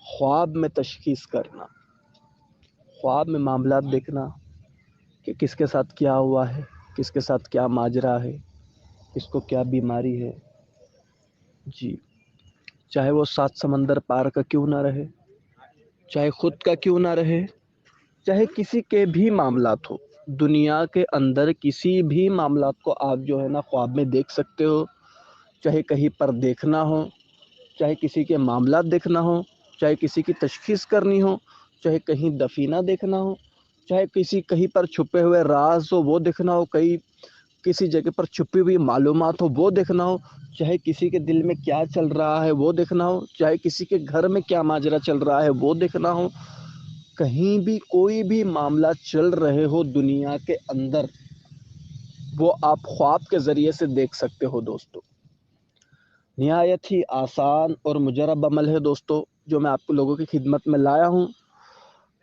خواب میں تشخیص کرنا، خواب میں معاملات دیکھنا کہ کس کے ساتھ کیا ہوا ہے، کس کے ساتھ کیا ماجرا ہے، کس کو کیا بیماری ہے، جی، چاہے وہ 7 سمندر پار کا کیوں نہ رہے، چاہے خود کا کیوں نہ رہے، چاہے کسی کے بھی معاملات ہو، دنیا کے اندر کسی بھی معاملات کو آپ جو ہے نا خواب میں دیکھ سکتے ہو، چاہے کہیں پر دیکھنا ہو، چاہے کسی کے معاملات دیکھنا ہو، چاہے کسی کی تشخیص کرنی ہو، چاہے کہیں دفینہ دیکھنا ہو، چاہے کہیں پر چھپے ہوئے راز ہو وہ دیکھنا ہو، کسی جگہ پر چھپی ہوئی معلومات ہو وہ دیکھنا ہو، چاہے کسی کے دل میں کیا چل رہا ہے وہ دیکھنا ہو، چاہے کسی کے گھر میں کیا ماجرا چل رہا ہے وہ دیکھنا ہو، کہیں بھی کوئی بھی معاملہ چل رہے ہو دنیا کے اندر، وہ آپ خواب کے ذریعے سے دیکھ سکتے ہو دوستو۔ نہایت ہی آسان اور مجرب عمل ہے دوستو جو میں آپ کو لوگوں کی خدمت میں لایا ہوں،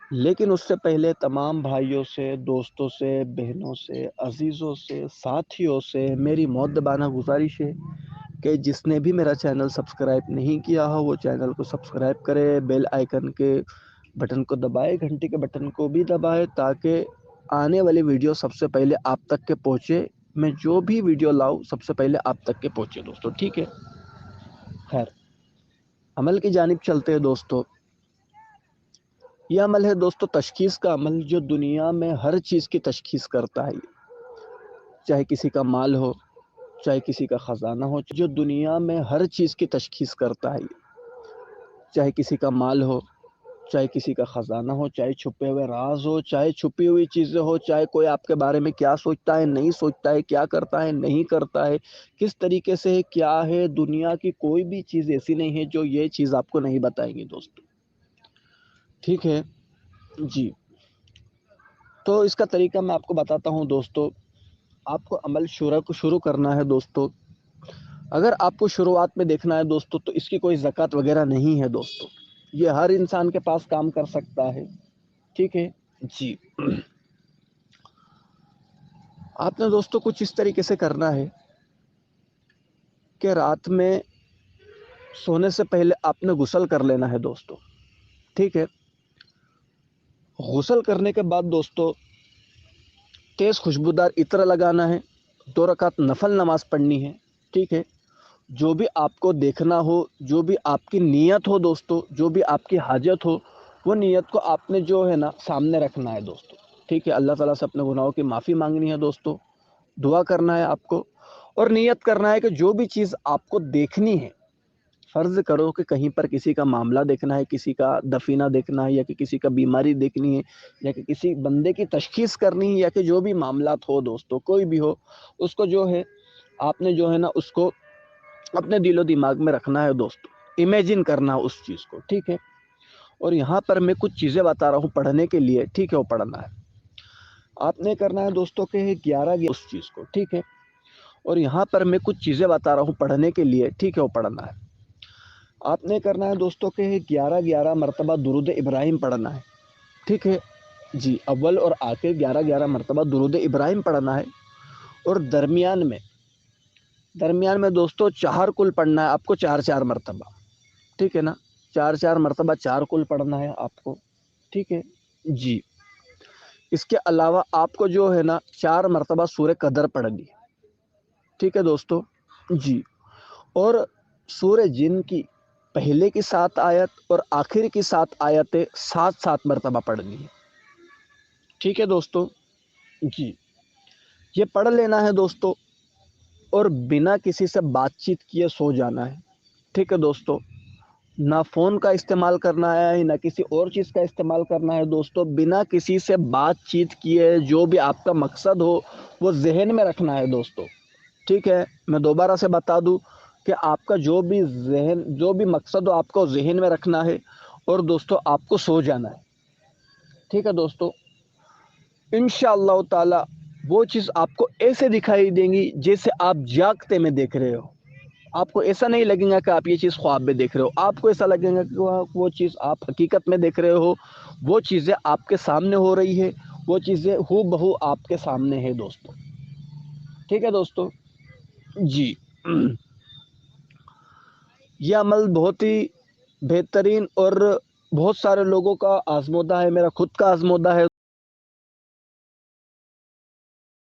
لیکن اس سے پہلے تمام بھائیوں سے، دوستوں سے، بہنوں سے، عزیزوں سے، ساتھیوں سے میری مؤدبانہ گزارش ہے کہ جس نے بھی میرا چینل سبسکرائب نہیں کیا ہو وہ چینل کو سبسکرائب کرے، بیل آئیکن کے بٹن کو دبائے، گھنٹی کے بٹن کو بھی دبائے، تاکہ آنے والی ویڈیو سب سے پہلے آپ تک کے پہنچے۔ میں جو بھی ویڈیو لاؤں سب سے پہلے آپ تک کے پہنچے دوستو، ٹھیک ہے؟ خیر، عمل کی جانب چلتے ہیں دوستو۔ یہ عمل ہے دوستو تشخیص کا عمل، جو دنیا میں ہر چیز کی تشخیص کرتا ہے، چاہے کسی کا مال ہو، چاہے کسی کا خزانہ ہو، جو دنیا میں ہر چیز کی تشخیص کرتا ہے، چاہے کسی کا مال ہو، چاہے کسی کا خزانہ ہو، چاہے چھپے ہوئے راز ہو، چاہے چھپی ہوئی چیزیں ہو، چاہے کوئی آپ کے بارے میں کیا سوچتا ہے، نہیں سوچتا ہے، کیا کرتا ہے، نہیں کرتا ہے، کس طریقے سے ہے، کیا ہے، دنیا کی کوئی بھی چیز ایسی نہیں ہے جو یہ چیز آپ کو نہیں بتائیں گی دوستو، ٹھیک ہے جی۔ تو اس کا طریقہ میں آپ کو بتاتا ہوں دوستو۔ آپ کو عمل شروع کرنا ہے دوستو۔ اگر آپ کو شروعات میں دیکھنا ہے دوستو تو اس کی کوئی زکوٰۃ وغیرہ نہیں ہے دوستو، یہ ہر انسان کے پاس کام کر سکتا ہے، ٹھیک ہے جی۔ آپ نے دوستو کچھ اس طریقے سے کرنا ہے کہ رات میں سونے سے پہلے آپ نے غسل کر لینا ہے دوستو، ٹھیک ہے؟ غسل کرنے کے بعد دوستو تیز خوشبودار عطر لگانا ہے، 2 رکعت نفل نماز پڑھنی ہے، ٹھیک ہے؟ جو بھی آپ کو دیکھنا ہو، جو بھی آپ کی نیت ہو دوستو، جو بھی آپ کی حاجت ہو، وہ نیت کو آپ نے جو ہے نا سامنے رکھنا ہے دوستو، ٹھیک ہے؟ اللہ تعالیٰ سے اپنے گناہوں کی معافی مانگنی ہے دوستو، دعا کرنا ہے آپ کو، اور نیت کرنا ہے کہ جو بھی چیز آپ کو دیکھنی ہے، فرض کرو کہ کہیں پر کسی کا معاملہ دیکھنا ہے، کسی کا دفینہ دیکھنا ہے، یا کہ کسی کا بیماری دیکھنی ہے، یا کہ کسی بندے کی تشخیص کرنی ہے، یا کہ جو بھی معاملات ہو دوستو، کوئی بھی ہو، اس کو جو ہے آپ نے جو ہے نا اس کو اپنے دل و دماغ میں رکھنا ہے دوستو، امیجن کرنا ہے اس چیز کو، ٹھیک ہے؟ اور یہاں پر میں کچھ چیزیں بتا رہا ہوں پڑھنے کے لیے، ٹھیک ہے؟ وہ پڑھنا ہے آپ نے، کرنا ہے دوستو کہ 11 اس چیز کو، ٹھیک ہے؟ اور یہاں پر میں کچھ چیزیں بتا رہا ہوں پڑھنے کے لیے، ٹھیک ہے؟ وہ پڑھنا ہے آپ نے، کرنا ہے دوستو کہ 11 مرتبہ درود ابراہیم پڑھنا ہے، ٹھیک ہے جی؟ اول اور آخر 11 مرتبہ درود ابراہیم پڑھنا ہے، اور درمیان میں دوستو 4 کل پڑھنا ہے آپ کو، 4 مرتبہ، ٹھیک ہے نا؟ 4 مرتبہ 4 کل پڑھنا ہے آپ کو، ٹھیک ہے جی۔ اس کے علاوہ آپ کو جو ہے نا 4 مرتبہ سورہ قدر پڑھنی ہے، ٹھیک ہے دوستو جی۔ اور سورہ جن کی پہلے کی 7 آیت اور آخر کی 7 آیتیں 7 مرتبہ پڑھنی ہے، ٹھیک ہے دوستو جی۔ یہ پڑھ لینا ہے دوستو، اور بنا کسی سے بات چیت کیے سو جانا ہے، ٹھیک ہے دوستو؟ نہ فون کا استعمال کرنا ہے، نہ کسی اور چیز کا استعمال کرنا ہے دوستو، بنا کسی سے بات چیت کیے جو بھی آپ کا مقصد ہو وہ ذہن میں رکھنا ہے دوستو، ٹھیک ہے؟ میں دوبارہ سے بتا دوں کہ آپ کا جو بھی مقصد ہو آپ کو ذہن میں رکھنا ہے، اور دوستو آپ کو سو جانا ہے، ٹھیک ہے دوستو؟ انشاءاللہ تعالی وہ چیز آپ کو ایسے دکھائی دیں گی جیسے آپ جاگتے میں دیکھ رہے ہو، آپ کو ایسا نہیں لگے گا کہ آپ یہ چیز خواب میں دیکھ رہے ہو، آپ کو ایسا لگے گا کہ وہ چیز آپ حقیقت میں دیکھ رہے ہو، وہ چیزیں آپ کے سامنے ہو رہی ہے، وہ چیزیں ہو بہو آپ کے سامنے ہے دوستو، ٹھیک ہے دوستو جی۔ یہ عمل بہت ہی بہترین اور بہت سارے لوگوں کا آزمودہ ہے، میرا خود کا آزمودہ ہے